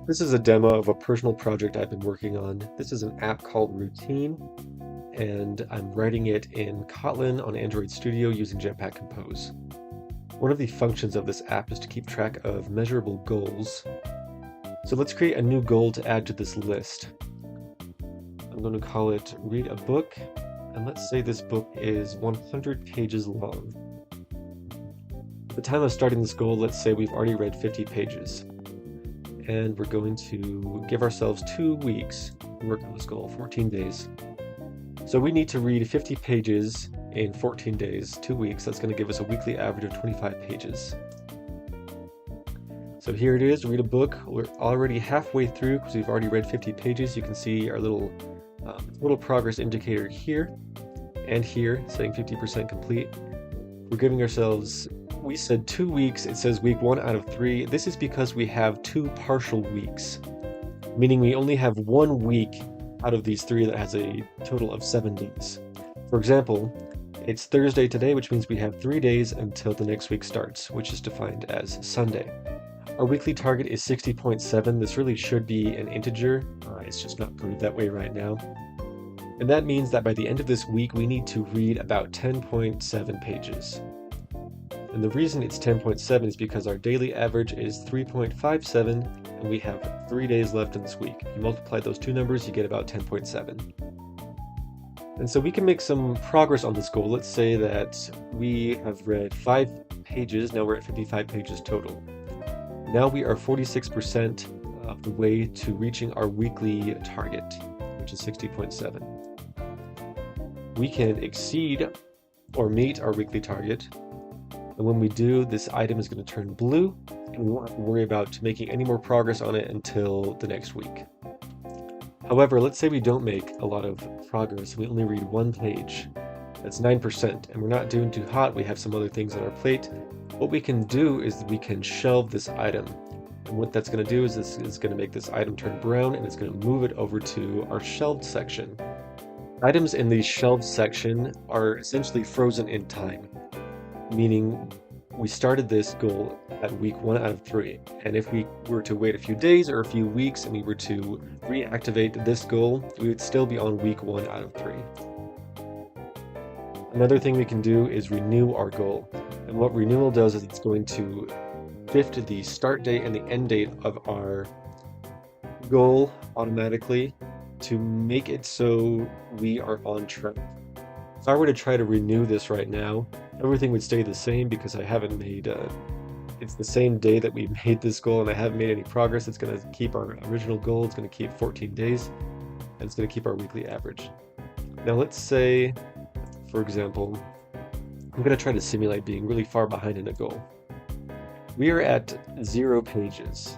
This is a demo of a personal project I've been working on. This is an app called Routine, and I'm writing it in Kotlin on Android Studio using Jetpack Compose. One of the functions of this app is to keep track of measurable goals. So let's create a new goal to add to this list. I'm going to call it Read a Book, and let's say this book is 100 pages long. At the time of starting this goal, let's say we've already read 50 pages. And we're going to give ourselves 2 weeks to work on this goal, 14 days. So we need to read 50 pages in 14 days, 2 weeks. That's going to give us a weekly average of 25 pages. So here it is, read a book. We're already halfway through because we've already read 50 pages. You can see our little progress indicator here and here saying 50% complete. We're giving ourselves, we said 2 weeks, it says week 1 out of 3. This is because we have 2 partial weeks, meaning we only have 1 week out of these 3 that has a total of 7 days. For example, it's Thursday today, which means we have 3 days until the next week starts, which is defined as Sunday. Our weekly target is 60.7. This really should be an integer. It's just not coded that way right now. And that means that by the end of this week, we need to read about 10.7 pages. And the reason it's 10.7 is because our daily average is 3.57, and we have 3 days left in this week. If you multiply those 2 numbers, you get about 10.7. And so we can make some progress on this goal. Let's say that we have read 5 pages, now we're at 55 pages total. Now we are 46% of the way to reaching our weekly target, which is 60.7. We can exceed or meet our weekly target. And when we do, this item is going to turn blue, and we won't have to worry about making any more progress on it until the next week. However, let's say we don't make a lot of progress. We only read 1 page. That's 9%, and we're not doing too hot. We have some other things on our plate. What we can do is we can shelve this item. And what that's going to do is this is going to make this item turn brown, and it's going to move it over to our shelved section. Items in the shelved section are essentially frozen in time, meaning we started this goal at week 1 out of 3. And if we were to wait a few days or a few weeks and we were to reactivate this goal, we would still be on week 1 out of 3. Another thing we can do is renew our goal. And what renewal does is it's going to shift the start date and the end date of our goal automatically to make it so we are on track. If I were to try to renew this right now, everything would stay the same because I haven't made, it's the same day that we made this goal and I haven't made any progress. It's going to keep our original goal, it's going to keep 14 days, and it's going to keep our weekly average. Now let's say, for example, I'm going to try to simulate being really far behind in a goal. We are at 0 pages,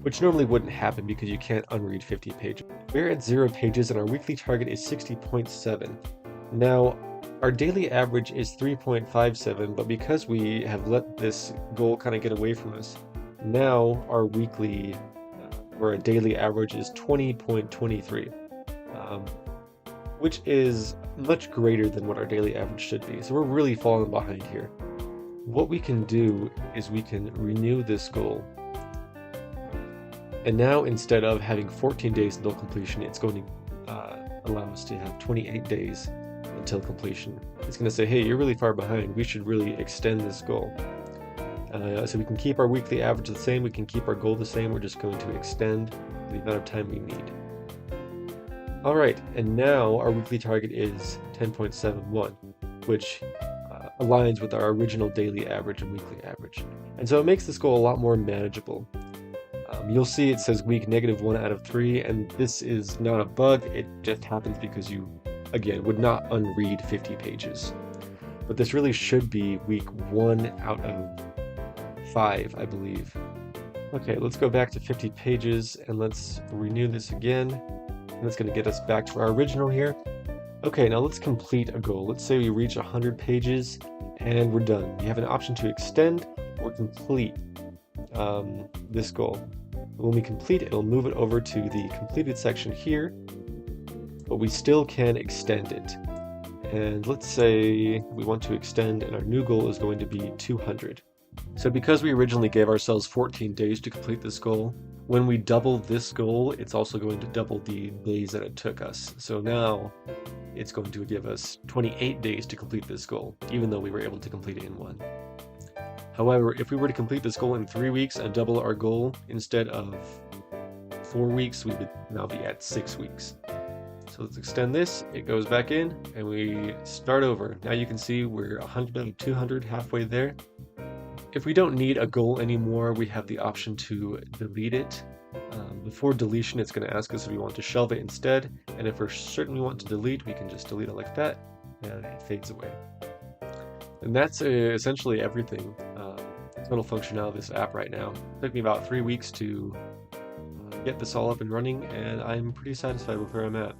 which normally wouldn't happen because you can't unread 50 pages. We're at 0 pages and our weekly target is 60.7. Now, our daily average is 3.57, but because we have let this goal kind of get away from us, now our weekly or a daily average is 20.23, which is much greater than what our daily average should be. So we're really falling behind here. What we can do is we can renew this goal. And now instead of having 14 days until completion, it's going to allow us to have 28 days until completion. It's going to say, hey, you're really far behind. We should really extend this goal. So we can keep our weekly average the same. We can keep our goal the same. We're just going to extend the amount of time we need. All right, and now our weekly target is 10.71, which aligns with our original daily average and weekly average. And so it makes this goal a lot more manageable. You'll see it says week -1 out of 3, and this is not a bug. It just happens because you, again, would not unread 50 pages. But this really should be week 1 out of 5, I believe. Okay, let's go back to 50 pages and let's renew this again. And that's going to get us back to our original here. Okay, now let's complete a goal. Let's say we reach 100 pages and we're done. You have an option to extend or complete this goal. When we complete it, it'll move it over to the completed section here, but we still can extend it. And let's say we want to extend and our new goal is going to be 200. So because we originally gave ourselves 14 days to complete this goal, when we double this goal, it's also going to double the days that it took us. So now it's going to give us 28 days to complete this goal, even though we were able to complete it in 1. However, if we were to complete this goal in 3 weeks and double our goal, instead of 4 weeks, we would now be at 6 weeks. So let's extend this, it goes back in, and we start over. Now you can see we're 100 out of 200, halfway there. If we don't need a goal anymore, we have the option to delete it. Before deletion, it's going to ask us if we want to shelve it instead, and if we're certain we want to delete, we can just delete it like that, and it fades away. And that's essentially everything. Total functionality of this app right now. It took me about 3 weeks to get this all up and running, and I'm pretty satisfied with where I'm at.